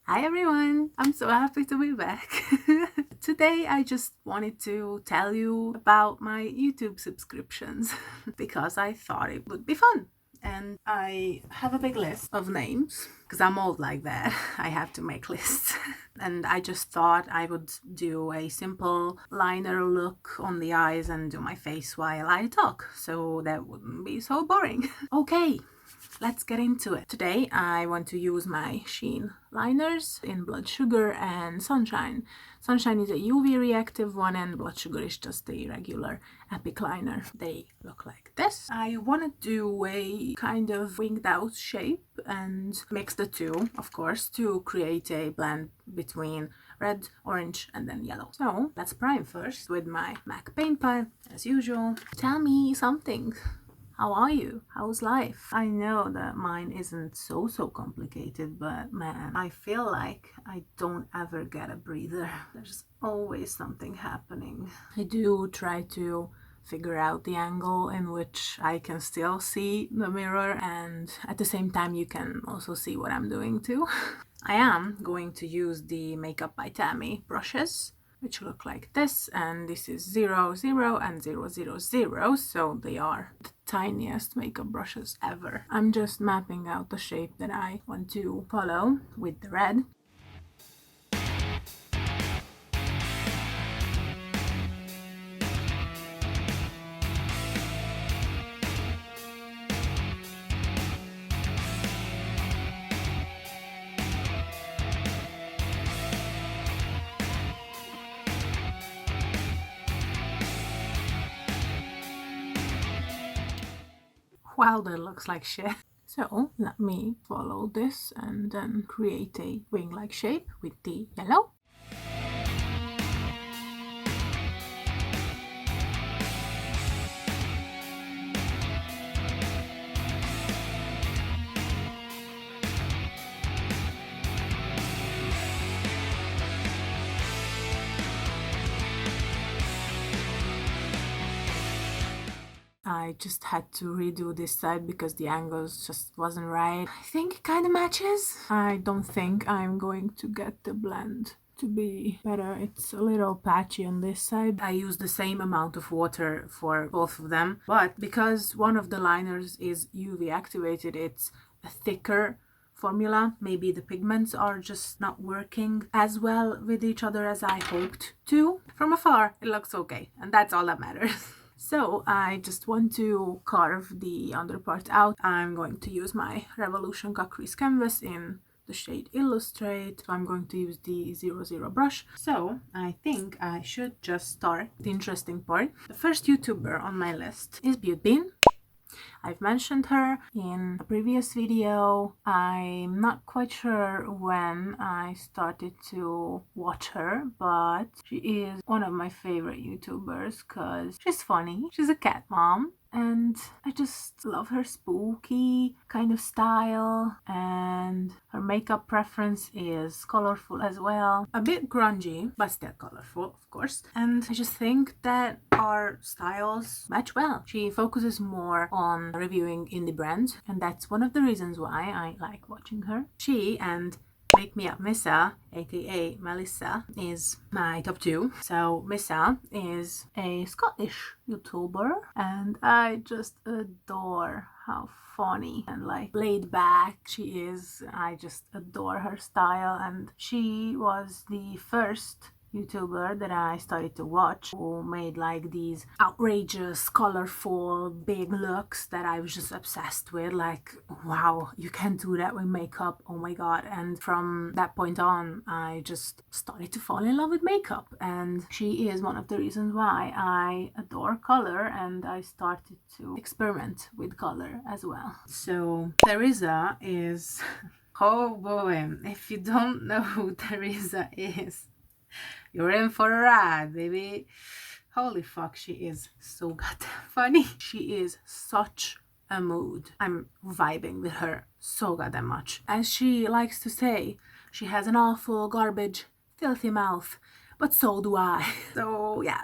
Hi everyone! I'm so happy to be back. Today I just wanted to tell you about my YouTube subscriptions because I thought it would be fun. And I have a big list of names because I'm old like that. I have to make lists. And I just thought I would do a simple liner look on the eyes and do my face while I talk, so that wouldn't be so boring. Okay, let's get into it. Today I want to use my Sheen liners in Blood Sugar and Sunshine. Sunshine is a UV reactive one and Blood Sugar is just a regular Epic liner. They look like this. I want to do a kind of winged out shape and mix the two, of course, to create a blend between red, orange, and then yellow. So let's prime first with my MAC paint pot, as usual. Tell me something. How are you? How's life? I know that mine isn't so complicated, but man, I feel like I don't ever get a breather. There's always something happening. I do try to figure out the angle in which I can still see the mirror, and at the same time you can also see what I'm doing too. I am going to use the Makeup by Tammy brushes, which look like this, and this is 0, 0, and 0, 0, 0, so they are the tiniest makeup brushes ever. I'm just mapping out the shape that I want to follow with the red. Wow, that looks like shit. So let me follow this and then create a wing-like shape with the yellow. I just had to redo this side because the angles just wasn't right. I think it kind of matches. I don't think I'm going to get the blend to be better. It's a little patchy on this side. I use the same amount of water for both of them, but because one of the liners is UV activated, it's a thicker formula. Maybe the pigments are just not working as well with each other as I hoped to. From afar, it looks okay, and that's all that matters. So I just want to carve the under part out. I'm going to use my Revolution Cut Crease Canvas in the shade Illustrate. So I'm going to use the 00 brush. So I think I should just start the interesting part. The first YouTuber on my list is Pewdiepie. I've mentioned her in a previous video. I'm not quite sure when I started to watch her, but she is one of my favorite YouTubers because she's funny. She's a cat mom, and I just love her spooky kind of style, and her makeup preference is colorful as well. A bit grungy, but still colorful, of course. And I just think that our styles match well. She focuses more on reviewing indie brands, and that's one of the reasons why I like watching her. She and Make Me Up Missa, aka Melissa, is my top 2. So Missa is a Scottish YouTuber, and I just adore how funny and like laid back she is. I just adore her style, and she was the first YouTuber that I started to watch who made like these outrageous, colorful, big looks that I was just obsessed with. Like, wow, you can do that with makeup, oh my god. And from that point on, I just started to fall in love with makeup, and she is one of the reasons why I adore color, and I started to experiment with color as well. So Teresa is oh boy, if you don't know who Teresa is, you're in for a ride, baby. Holy fuck, she is so goddamn funny. She is such a mood. I'm vibing with her so goddamn much. As she likes to say, she has an awful, garbage, filthy mouth, but so do I. So yeah.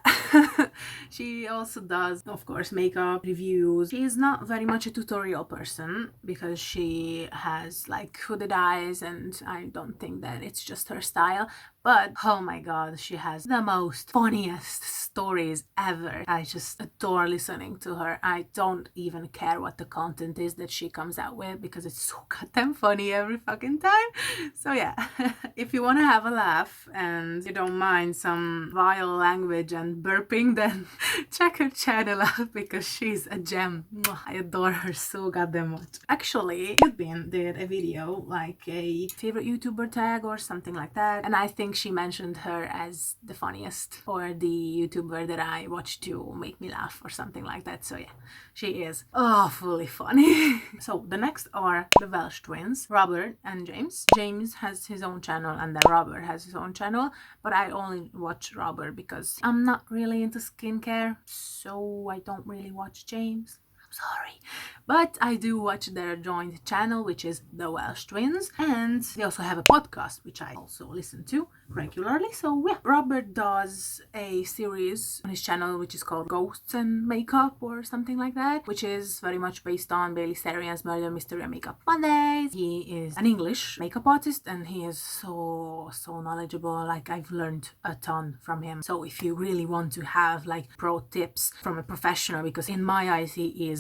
She also does, of course, makeup reviews. She's not very much a tutorial person because she has like hooded eyes, and I don't think that it's just her style. But oh my god, she has the most funniest stories ever. I just adore listening to her. I don't even care what the content is that she comes out with because it's so goddamn funny every fucking time. So yeah, if you want to have a laugh and you don't mind some vile language and burping, then check her channel out because she's a gem. I adore her so goddamn much. Actually, Pewdiepie did a video like a favorite YouTuber tag or something like that, and I think she mentioned her as the funniest or the YouTuber that I watch to make me laugh or something like that. So yeah, she is awfully funny. So the next are the Welsh twins, Robert and James. James has his own channel and then Robert has his own channel, but I only watch Robert because I'm not really into skincare, so I don't really watch James. Sorry, but I do watch their joint channel, which is the Welsh Twins, and they also have a podcast which I also listen to regularly. So yeah, Robert does a series on his channel which is called Ghosts and Makeup or something like that, which is very much based on Bailey Sarian's Murder Mystery and Makeup Mondays. He is an English makeup artist and he is so knowledgeable. Like, I've learned a ton from him. So if you really want to have like pro tips from a professional, because in my eyes he is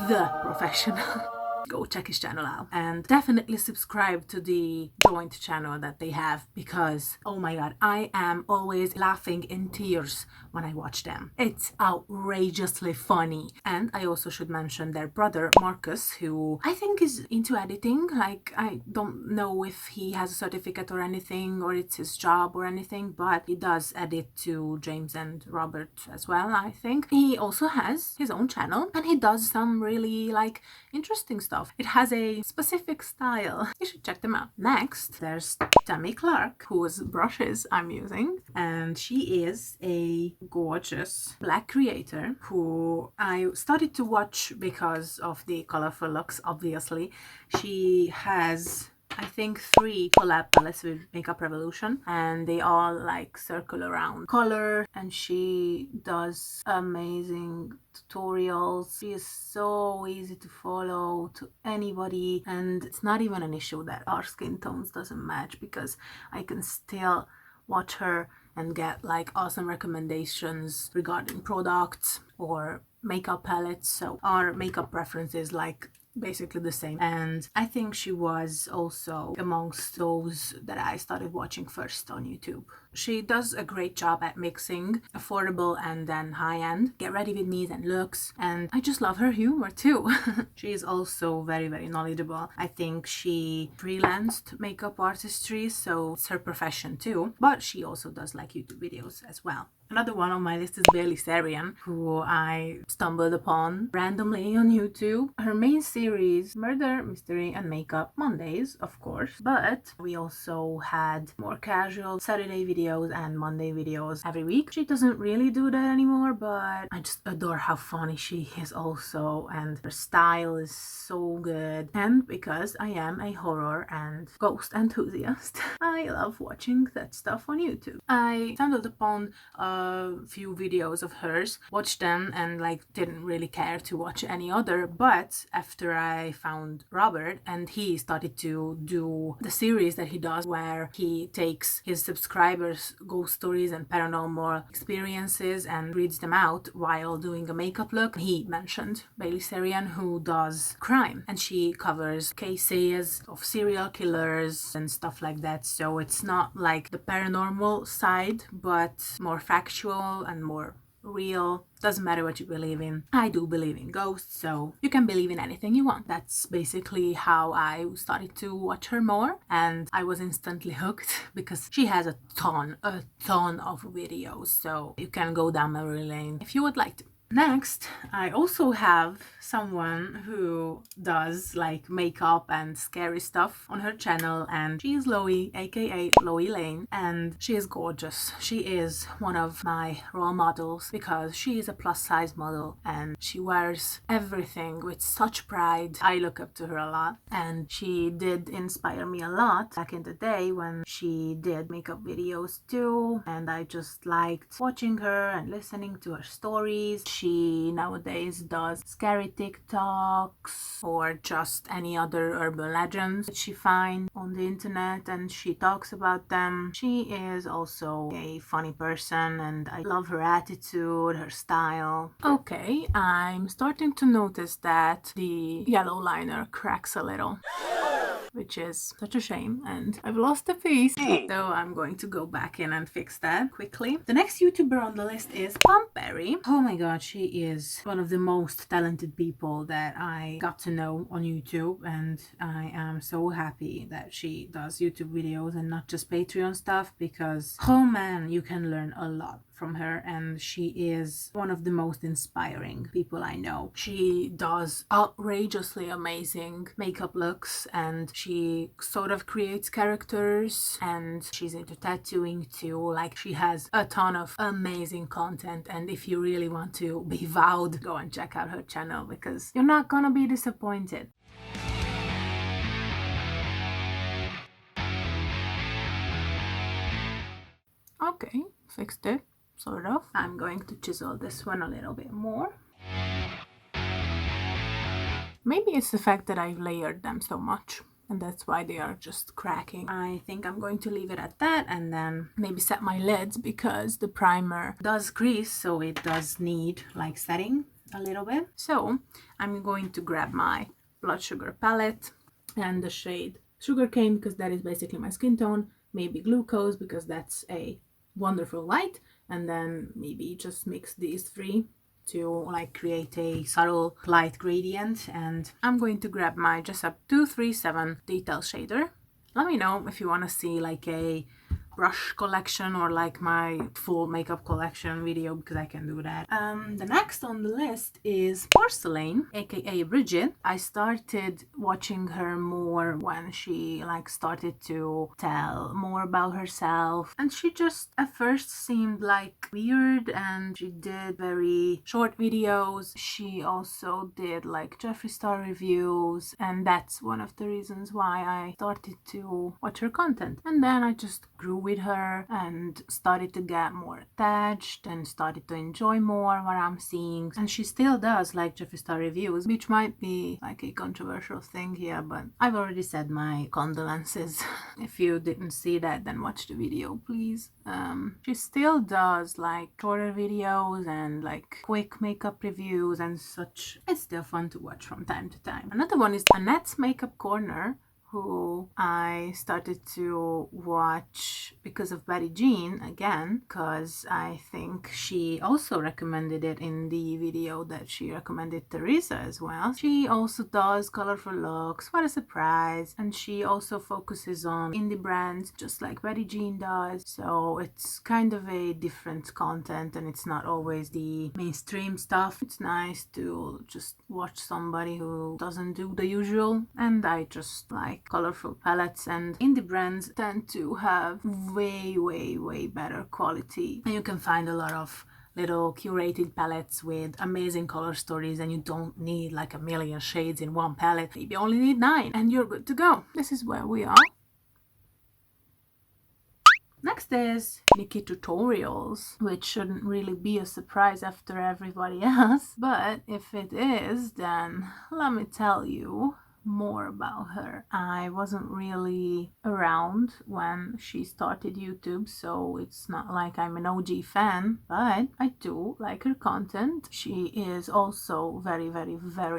the professional, go check his channel out and definitely subscribe to the joint channel that they have, because oh my god, I am always laughing in tears when I watch them. It's outrageously funny. And I also should mention their brother Marcus, who I think is into editing. Like, I don't know if he has a certificate or anything, or it's his job or anything, but he does edit to James and Robert as well, I think. He also has his own channel and he does some really like interesting stuff. It has a specific style. You should check them out. Next, there's Tammy Clark, whose brushes I'm using, and she is a gorgeous black creator who I started to watch because of the colorful looks, obviously. She has, I think, 3 collab palettes with Makeup Revolution, and they all like circle around color, and she does amazing tutorials. She is so easy to follow to anybody, and it's not even an issue that our skin tones doesn't match, because I can still watch her and get like awesome recommendations regarding products or makeup palettes. So our makeup preferences like basically the same, and I think she was also amongst those that I started watching first on YouTube. She does a great job at mixing affordable and then high-end get ready with me's and looks, and I just love her humor too. She is also very knowledgeable. I think she freelanced makeup artistry, so it's her profession too, but she also does like YouTube videos as well. Another one on my list is Bailey Sarian, who I stumbled upon randomly on YouTube. Her main series, Murder, Mystery and Makeup Mondays, of course, but we also had more casual Saturday videos and Monday videos every week. She doesn't really do that anymore, but I just adore how funny she is also, and her style is so good. And because I am a horror and ghost enthusiast, I love watching that stuff on YouTube. I stumbled upon a few videos of hers, watched them, and like didn't really care to watch any other, but after I found Robert and he started to do the series that he does where he takes his subscribers' ghost stories and paranormal experiences and reads them out while doing a makeup look, he mentioned Bailey Sarian, who does crime, and she covers cases of serial killers and stuff like that. So it's not like the paranormal side, but more factual and more real. Doesn't matter what you believe in. I do believe in ghosts, so you can believe in anything you want. That's basically how I started to watch her more, and I was instantly hooked because she has a ton of videos, so you can go down memory lane if you would like to. Next, I also have someone who does like makeup and scary stuff on her channel, and she is Loie, aka Loie Lane, and she is gorgeous. She is one of my role models because she is a plus size model and she wears everything with such pride. I look up to her a lot, and she did inspire me a lot back in the day when she did makeup videos too, and I just liked watching her and listening to her stories. She nowadays does scary TikToks or just any other urban legends that she finds on the internet, and she talks about them. She is also a funny person and I love her attitude, her style. Okay, I'm starting to notice that the yellow liner cracks a little, which is such a shame, and I've lost a piece, so I'm going to go back in and fix that quickly. The next YouTuber on the list is Pumpberry. Oh my god, she is one of the most talented people that I got to know on YouTube, and I am so happy that she does YouTube videos and not just Patreon stuff, because oh man, you can learn a lot from her, and she is one of the most inspiring people I know. She does outrageously amazing makeup looks, and she sort of creates characters, and she's into tattooing too. Like, she has a ton of amazing content, and if you really want to be wowed, go and check out her channel because you're not gonna be disappointed. Okay, fixed it. Sort of. I'm going to chisel this one a little bit more. Maybe it's the fact that I've layered them so much, and that's why they are just cracking. I think I'm going to leave it at that and then maybe set my lids, because the primer does crease, so it does need like setting a little bit. So I'm going to grab my blood sugar palette and the shade Sugarcane, because that is basically my skin tone, maybe Glucose because that's a wonderful light, and then maybe just mix these three to like create a subtle light gradient. And I'm going to grab my Jessup 237 detail shader. Let me know if you want to see like a brush collection or like my full makeup collection video, because I can do that. The next on the list is Porcelain, aka Bridget. I started watching her more when she like started to tell more about herself, and she just at first seemed like weird, and she did very short videos. She also did like Jeffree Star reviews, and that's one of the reasons why I started to watch her content. And then I just grew with her and started to get more attached and started to enjoy more what I'm seeing. And she still does like Jeffree Star reviews, which might be like a controversial thing here, but I've already said my condolences. If you didn't see that, then watch the video, please. She still does like shorter videos and like quick makeup reviews and such. It's still fun to watch from time to time. Another one is Annette's Makeup Corner, who I started to watch because of Betty Jean again, because I think she also recommended it in the video that she recommended Teresa as well. She also does colorful looks, what a surprise, and she also focuses on indie brands just like Betty Jean does, so it's kind of a different content and it's not always the mainstream stuff. It's nice to just watch somebody who doesn't do the usual, and I just like colorful palettes, and indie brands tend to have way better quality, and you can find a lot of little curated palettes with amazing color stories, and you don't need like a million shades in one palette. Maybe you only need 9 and you're good to go. This is where we are. Next is Nikkietutorials, which shouldn't really be a surprise after everybody else, but if it is, then let me tell you more about her. I wasn't really around when she started YouTube, so it's not like I'm an OG fan, but I do like her content. She is also very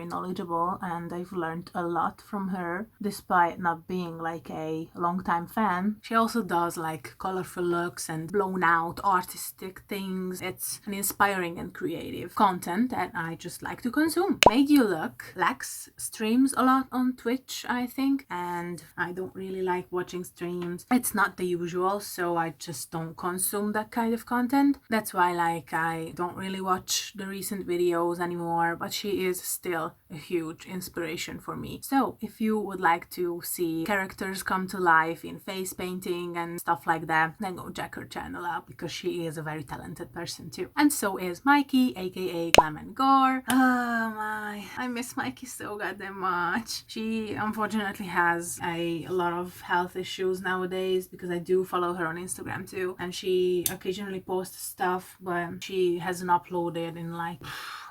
knowledgeable, and I've learned a lot from her despite not being like a long-time fan. She also does like colorful looks and blown out artistic things. It's an inspiring and creative content that I just like to consume. Made You Look Lex streams a lot on Twitch, I think, and I don't really like watching streams. It's not the usual, so I just don't consume that kind of content. That's why like I don't really watch the recent videos anymore, but she is still a huge inspiration for me. So if you would like to see characters come to life in face painting and stuff like that, then go check her channel out because she is a very talented person too. And so is Mikey, aka glam&gore. Oh my, I miss Mikey so goddamn much. She unfortunately has a lot of health issues nowadays because I do follow her on Instagram too, and she occasionally posts stuff, but she hasn't uploaded in like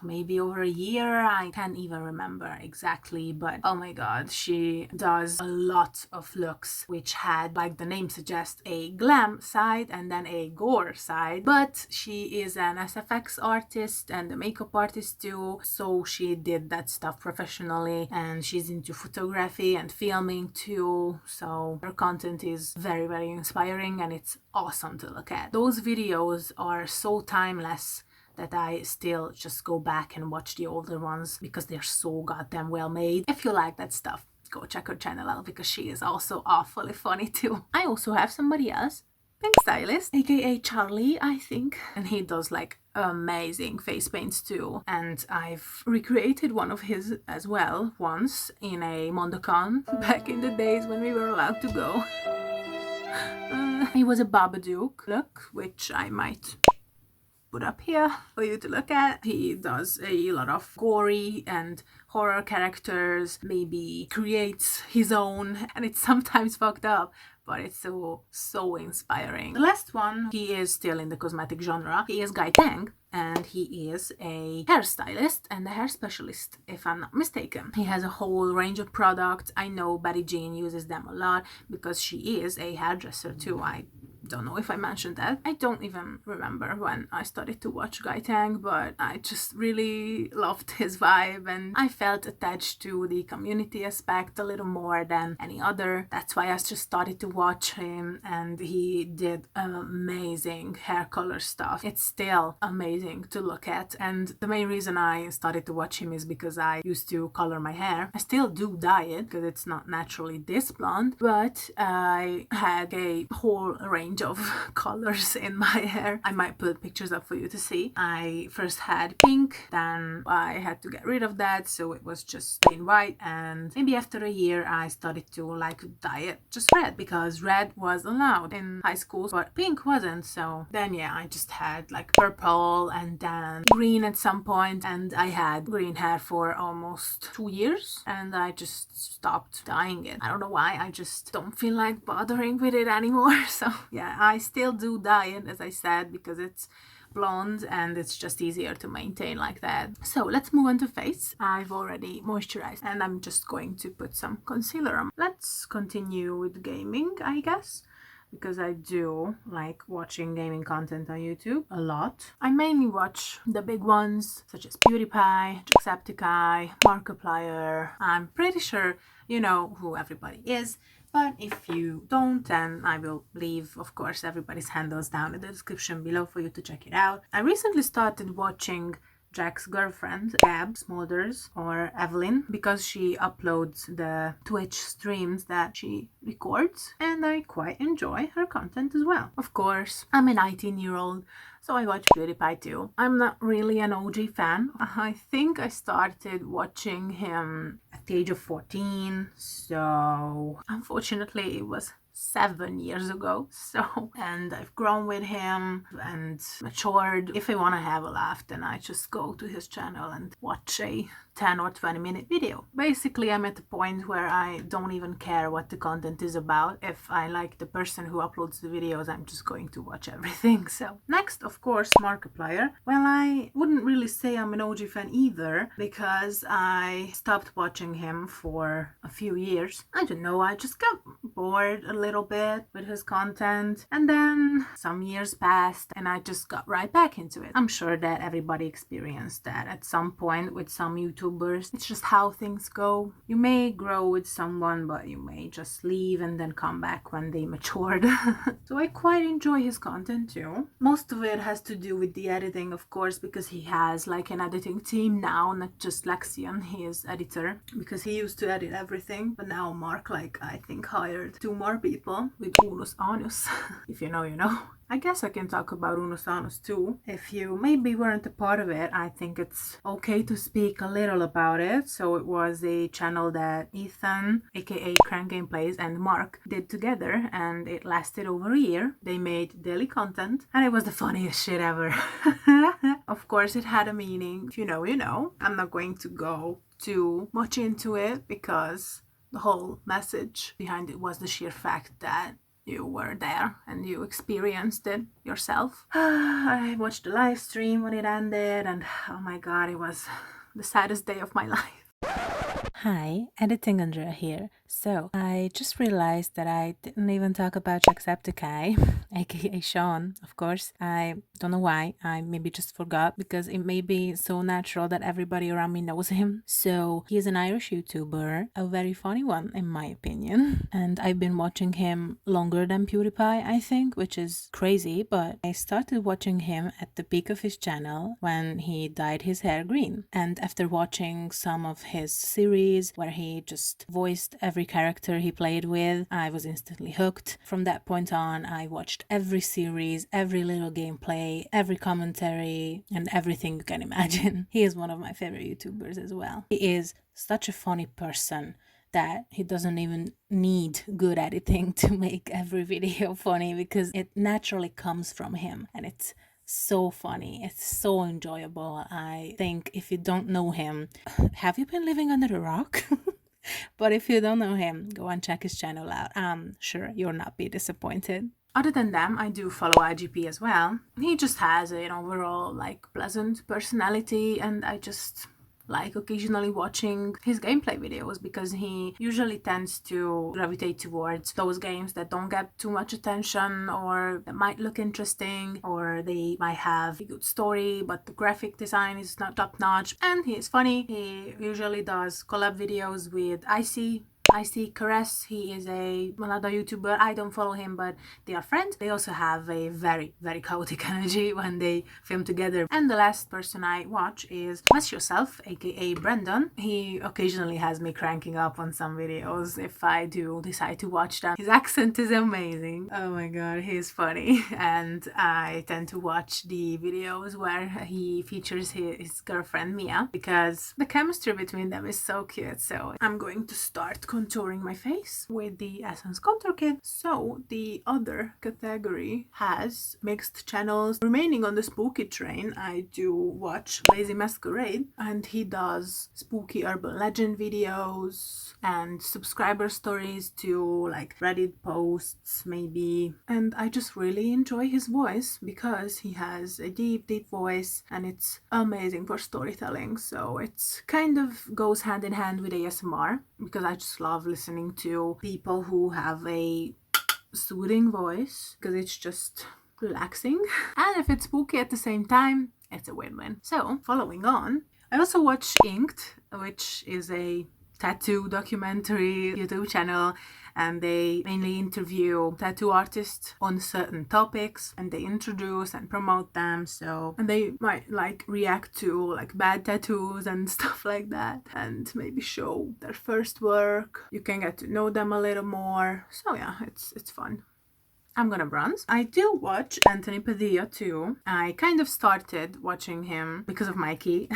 maybe over a year. I can't even remember exactly, but oh my god, she does a lot of looks which had, like the name suggests, a glam side and then a gore side, but she is an SFX artist and a makeup artist too, so she did that stuff professionally, and she's into photography and filming too, so her content is very, very inspiring and it's awesome to look at. Those videos are so timeless that I still just go back and watch the older ones because they're so goddamn well made. If you like that stuff, go check her channel out because she is also awfully funny too. I also have somebody else, Pink Stylist, aka Charlie, I think, and he does like amazing face paints too, and I've recreated one of his as well once in a MondoCon back in the days when we were allowed to go. He was a Babadook look, which I might put up here for you to look at. He does a lot of gory and horror characters, maybe creates his own, and it's sometimes fucked up, but it's so inspiring. The last one, he is still in the cosmetic genre. He is Tang, and he is a hairstylist and a hair specialist, if I'm not mistaken. He has a whole range of products. I know Betty Jean uses them a lot because she is a hairdresser too. I don't know if I mentioned that. I don't even remember when I started to watch Tang, but I just really loved his vibe and I felt attached to the community aspect a little more than any other. That's why I just started to watch him, and he did amazing hair color stuff. It's still amazing to look at, and the main reason I started to watch him is because I used to color my hair. I still do dye it because it's not naturally this blonde, but I had a whole range of colors in my hair. I might put pictures up for you to see. I first had pink, then I had to get rid of that, so it was just plain white, and maybe after a year I started to like dye it just red because red was allowed in high school but pink wasn't. So then yeah, I just had like purple and then green at some point, and I had green hair for almost 2 years and I just stopped dyeing it. I don't know why, I just don't feel like bothering with it anymore. So yeah, I still do dye it, as I said, because it's blonde and it's just easier to maintain like that. So let's move on to face. I've already moisturized and I'm just going to put some concealer on. Let's continue with gaming, I guess, because I do like watching gaming content on YouTube a lot. I mainly watch the big ones such as Pewdiepie, Jacksepticeye, Markiplier. I'm pretty sure you know who everybody is, but if you don't, then I will leave, of course, everybody's handles down in the description below for you to check it out. I recently started watching Jack's girlfriend, Gab Smolders, or Evelyn, because she uploads the Twitch streams that she records, and I quite enjoy her content as well. Of course, I'm a 19-year-old, so I watch Pewdiepie too. I'm not really an OG fan. I think I started watching him at the age of 14, so unfortunately it was 7 years ago. So, and I've grown with him and matured. If I want to have a laugh, then I just go to his channel and watch a 10 or 20 minute video. Basically, I'm at the point where I don't even care what the content is about. If I like the person who uploads the videos, I'm just going to watch everything. So next, of course, Markiplier. Well, I wouldn't really say I'm an OG fan either, because I stopped watching him for a few years. I don't know, I just got bored a little bit with his content, and then some years passed and I just got right back into it. I'm sure that everybody experienced that at some point with some YouTubers YouTubers. It's just how things go. You may grow with someone, but you may just leave and then come back when they matured. So I quite enjoy his content too. Most of it has to do with the editing, of course, because he has like an editing team now, not just Lexion, he is editor, because he used to edit everything, but now Mark, like, I think hired 2 more people with Unus Annus. If you know, you know. I guess I can talk about Unus Annus too. If you maybe weren't a part of it, I think it's okay to speak a little about it. So it was a channel that Ethan, aka Crank Gameplays, and Mark did together, and it lasted over a year. They made daily content, and it was the funniest shit ever. Of course, it had a meaning. If you know, you know. I'm not going to go too much into it because the whole message behind it was the sheer fact that you were there and you experienced it yourself. I watched the live stream when it ended, and oh my god, it was the saddest day of my life. Hi, Editing Andrea here. So, I just realized that I didn't even talk about Jacksepticeye, aka Sean, of course. I don't know why, I maybe just forgot because it may be so natural that everybody around me knows him. So, he is an Irish YouTuber, a very funny one in my opinion. And I've been watching him longer than Pewdiepie, I think, which is crazy, but I started watching him at the peak of his channel when he dyed his hair green. And after watching some of his series where he just voiced every character he played with, I was instantly hooked. From that point on, I watched every series, every little gameplay, every commentary, and everything you can imagine. He is one of my favorite YouTubers as well. He is such a funny person that he doesn't even need good editing to make every video funny because it naturally comes from him, and it's so funny. It's so enjoyable. I think if you don't know him, have you been living under a rock? But if you don't know him, go and check his channel out. I'm sure you'll not be disappointed. Other than them, I do follow IGP as well. He just has an overall like pleasant personality, and I just like occasionally watching his gameplay videos because he usually tends to gravitate towards those games that don't get too much attention or that might look interesting, or they might have a good story but the graphic design is not top notch. And he is funny. He usually does collab videos with Icy Caress. He is another YouTuber. I don't follow him, but they are friends. They also have a very, very chaotic energy when they film together. And the last person I watch is Mess Yourself, aka Brandon. He occasionally has me cranking up on some videos if I do decide to watch them. His accent is amazing. Oh my god, he's funny. And I tend to watch the videos where he features his girlfriend Mia because the chemistry between them is so cute. So I'm going to start contouring my face with the Essence Contour Kit. So the other category has mixed channels. Remaining on the spooky train, I do watch Lazy Masquerade, and he does spooky urban legend videos and subscriber stories to like Reddit posts maybe. And I just really enjoy his voice because he has a deep, deep voice and it's amazing for storytelling. So it's kind of goes hand in hand with ASMR because I just love listening to people who have a soothing voice because it's just relaxing. And if it's spooky at the same time, it's a win-win. So, following on, I also watch Inked, which is a tattoo documentary YouTube channel, and they mainly interview tattoo artists on certain topics and they introduce and promote them. So, and they might like react to like bad tattoos and stuff like that and maybe show their first work. You can get to know them a little more. So yeah, it's fun. I'm gonna bronze. I do watch Anthony Padilla too. I kind of started watching him because of Mikey.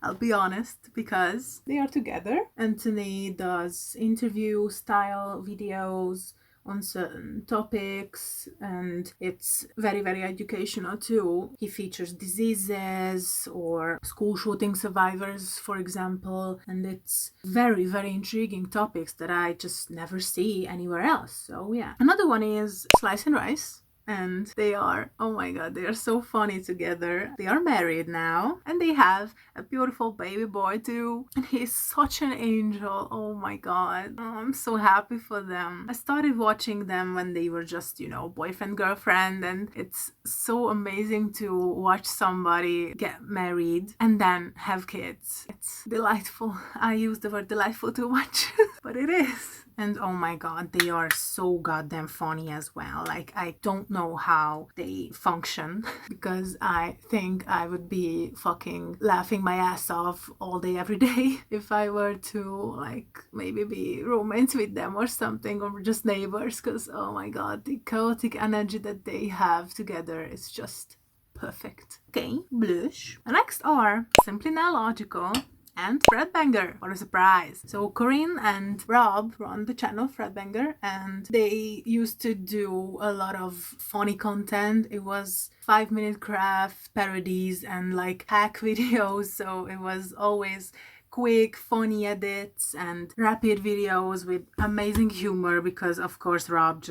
I'll be honest, because they are together. Anthony does interview style videos on certain topics and it's very, very educational too. He features diseases or school shooting survivors, for example, and it's very, very intriguing topics that I just never see anywhere else. So yeah. Another one is Slice and Rice. and they are, oh my god, they are so funny together. They are married now, and they have a beautiful baby boy too, and he's such an angel. Oh my god, oh, I'm so happy for them. I started watching them when they were just, you know, boyfriend girlfriend, and it's so amazing to watch somebody get married and then have kids. It's delightful. I use the word delightful too much, but it is. And oh my god, they are so goddamn funny as well. Like, I don't know how they function because I think I would be fucking laughing my ass off all day, every day if I were to, like, maybe be roommates with them or something, or just neighbors, because oh my god, the chaotic energy that they have together is just perfect. Okay, blush. The next are Simply Nailogical and Fredbanger. What a surprise. So Corinne and Rob run the channel Fredbanger, and they used to do a lot of funny content. It was 5-minute craft parodies and like hack videos, so it was always quick, funny edits and rapid videos with amazing humor, because of course Rob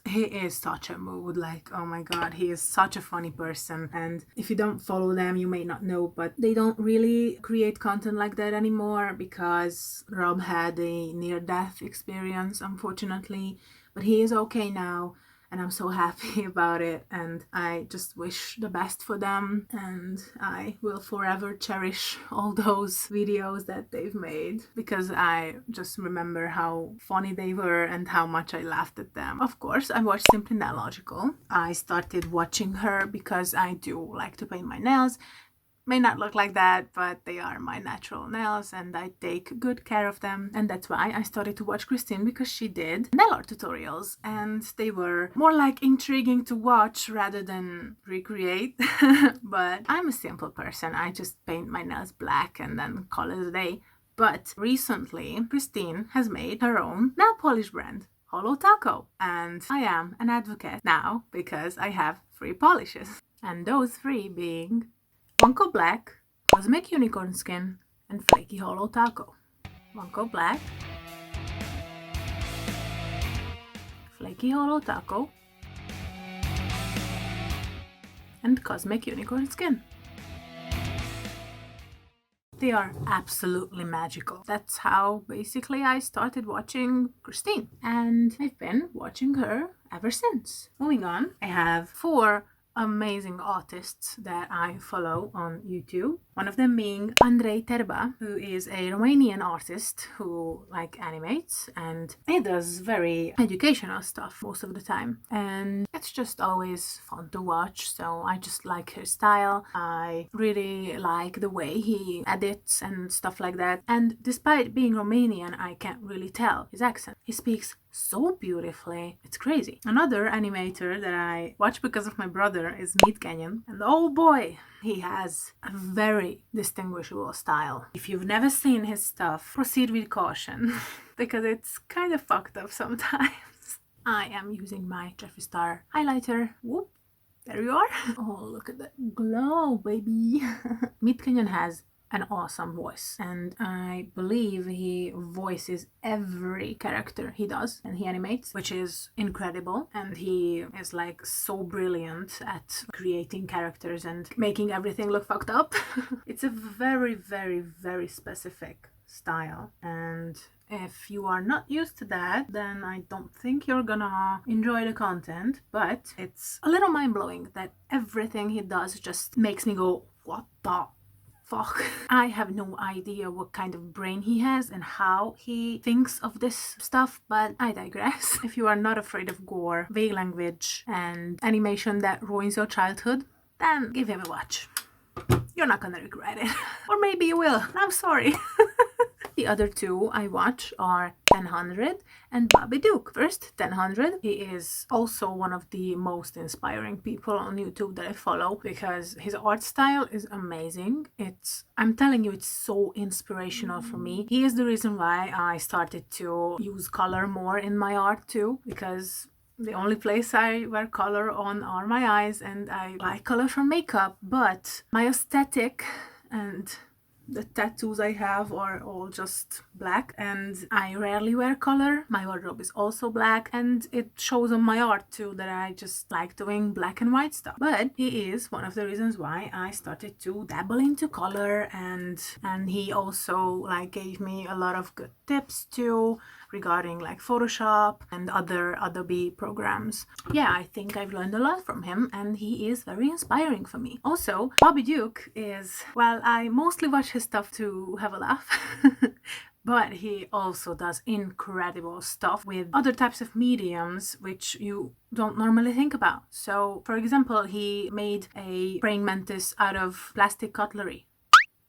he is such a mood. Like, oh my god, he is such a funny person. And if you don't follow them, you may not know, but they don't really create content like that anymore because Rob had a near-death experience, unfortunately, but he is okay now. And I'm so happy about it, and I just wish the best for them, and I will forever cherish all those videos that they've made, because I just remember how funny they were and how much I laughed at them. Of course, I watched Simply Nailogical. I started watching her because I do like to paint my nails. May not look like that, but they are my natural nails and I take good care of them. And that's why I started to watch Christine, because she did nail art tutorials and they were more like intriguing to watch rather than recreate. But I'm a simple person. I just paint my nails black and then call it a day. But recently, Christine has made her own nail polish brand, Hollow Taco. And I am an advocate now because I have 3 polishes. And those 3 being Wonko Black, Cosmic Unicorn Skin, and Flaky Hollow Taco. Wonko Black, Flaky Hollow Taco, and Cosmic Unicorn Skin. They are absolutely magical. That's how basically I started watching Christine, and I've been watching her ever since. Moving on, I have 4 amazing artists that I follow on YouTube. One of them being Andrea Terba, who is a Romanian artist who like animates, and he does very educational stuff most of the time. And it's just always fun to watch, so I just like his style. I really like the way he edits and stuff like that. And despite being Romanian, I can't really tell his accent. He speaks so beautifully. It's crazy. Another animator that I watch because of my brother is Meat Canyon, and oh boy, he has a very distinguishable style. If you've never seen his stuff, proceed with caution because it's kind of fucked up sometimes. I am using my Jeffree Star highlighter. Whoop, there you are. Oh, look at that glow, baby. Meat Canyon has an awesome voice, and I believe he voices every character he does and he animates, which is incredible. And he is like so brilliant at creating characters and making everything look fucked up. It's a very, very, very specific style, and if you are not used to that, then I don't think you're gonna enjoy the content. But it's a little mind-blowing that everything he does just makes me go, what the fuck. I have no idea what kind of brain he has and how he thinks of this stuff, but I digress. If you are not afraid of gore, vague language, and animation that ruins your childhood, then give him a watch. You're not gonna regret it. Or maybe you will. I'm sorry. The other 2 I watch are 1000 and Bobby Duke. First, 1000. He is also one of the most inspiring people on YouTube that I follow because his art style is amazing. I'm telling you, it's so inspirational for me. He is the reason why I started to use color more in my art too, because the only place I wear color on are my eyes, and I like color for makeup, but my aesthetic and The tattoos I have are all just black, and I rarely wear color. My wardrobe is also black, and it shows on my art too that I just like doing black and white stuff. But he is one of the reasons why I started to dabble into color, and he also like gave me a lot of good tips too regarding like Photoshop and other Adobe programs. Yeah, I think I've learned a lot from him, and he is very inspiring for me. Also, Bobby Duke is, well, I mostly watch his stuff to have a laugh. But he also does incredible stuff with other types of mediums which you don't normally think about. So, for example, he made a praying mantis out of plastic cutlery.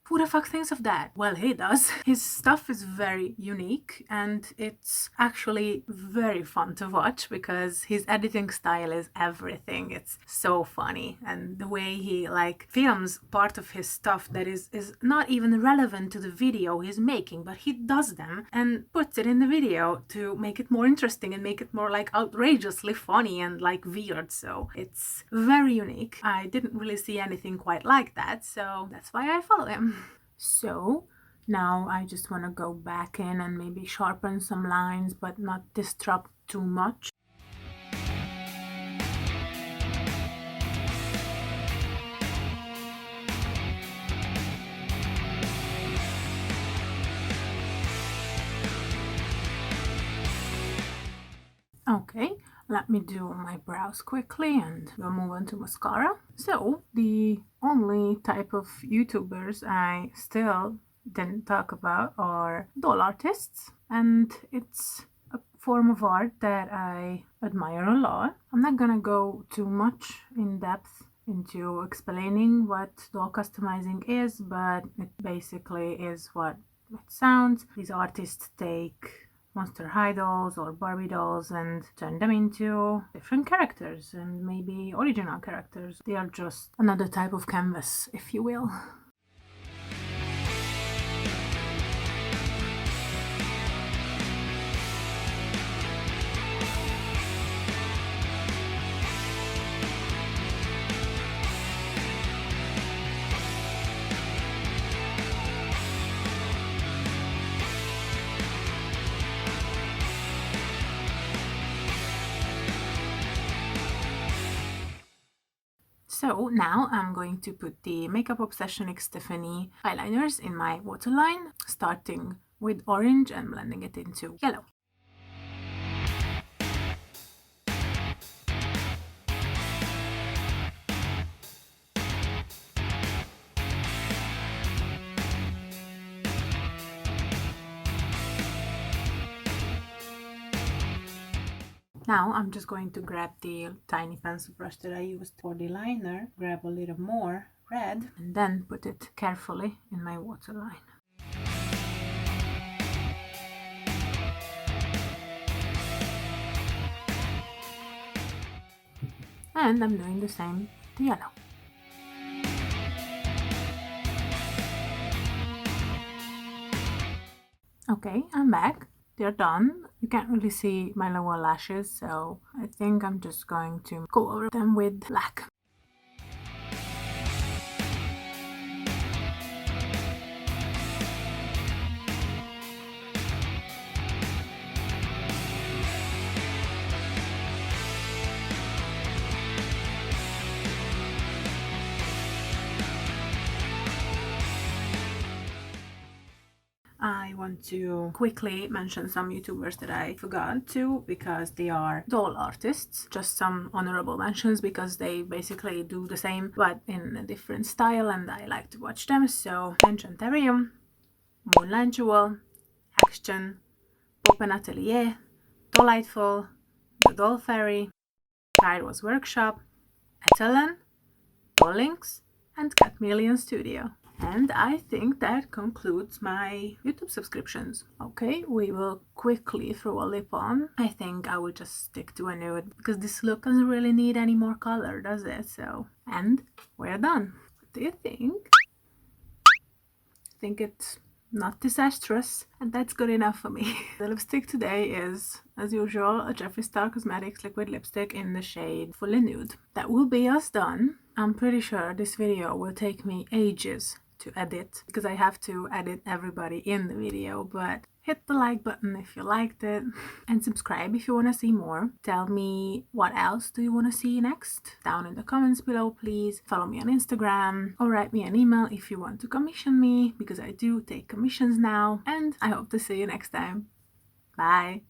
Who the fuck thinks of that? Well, he does. His stuff is very unique, and it's actually very fun to watch because his editing style is everything. It's so funny, and the way he like films part of his stuff that is not even relevant to the video he's making, but he does them and puts it in the video to make it more interesting and make it more like outrageously funny and like weird. So it's very unique. I didn't really see anything quite like that, so that's why I follow him. So now I just want to go back in and maybe sharpen some lines, but not disrupt too much. Okay, let me do my brows quickly and we'll move on to mascara. So, the only type of YouTubers I still didn't talk about are doll artists, and it's a form of art that I admire a lot. I'm not gonna go too much in depth into explaining what doll customizing is, but it basically is what it sounds. These artists take Monster High dolls or Barbie dolls and turn them into different characters and maybe original characters. They are just another type of canvas, if you will. So now I'm going to put the Makeup Obsession X Tiffany eyeliners in my waterline, starting with orange and blending it into yellow. Now I'm just going to grab the tiny pencil brush that I used for the liner, grab a little more red, and then put it carefully in my waterline. And I'm doing the same with the yellow. Okay, I'm back. They're done. You can't really see my lower lashes, so I think I'm just going to go over them with black. I want to quickly mention some YouTubers that I forgot to because they are doll artists. Just some honorable mentions because they basically do the same but in a different style and I like to watch them. So Enchantarium, Moonlight Jewel, Action, Open Atelier, Delightful, The Doll Fairy, Kairos Workshop, Etelen, Dolllinks, and Catmillion Studio. And I think that concludes my YouTube subscriptions. Okay, we will quickly throw a lip on. I think I will just stick to a nude because this look doesn't really need any more color, does it? So, and we're done. What do you think? I think it's not disastrous, and that's good enough for me. The lipstick today is, as usual, a Jeffree Star Cosmetics liquid lipstick in the shade Fully Nude. That will be us done. I'm pretty sure this video will take me ages to edit because I have to edit everybody in the video, but hit the like button if you liked it and subscribe if you want to see more. Tell me what else do you want to see next down in the comments below, please. Follow me on Instagram or write me an email if you want to commission me, because I do take commissions now, and I hope to see you next time. Bye!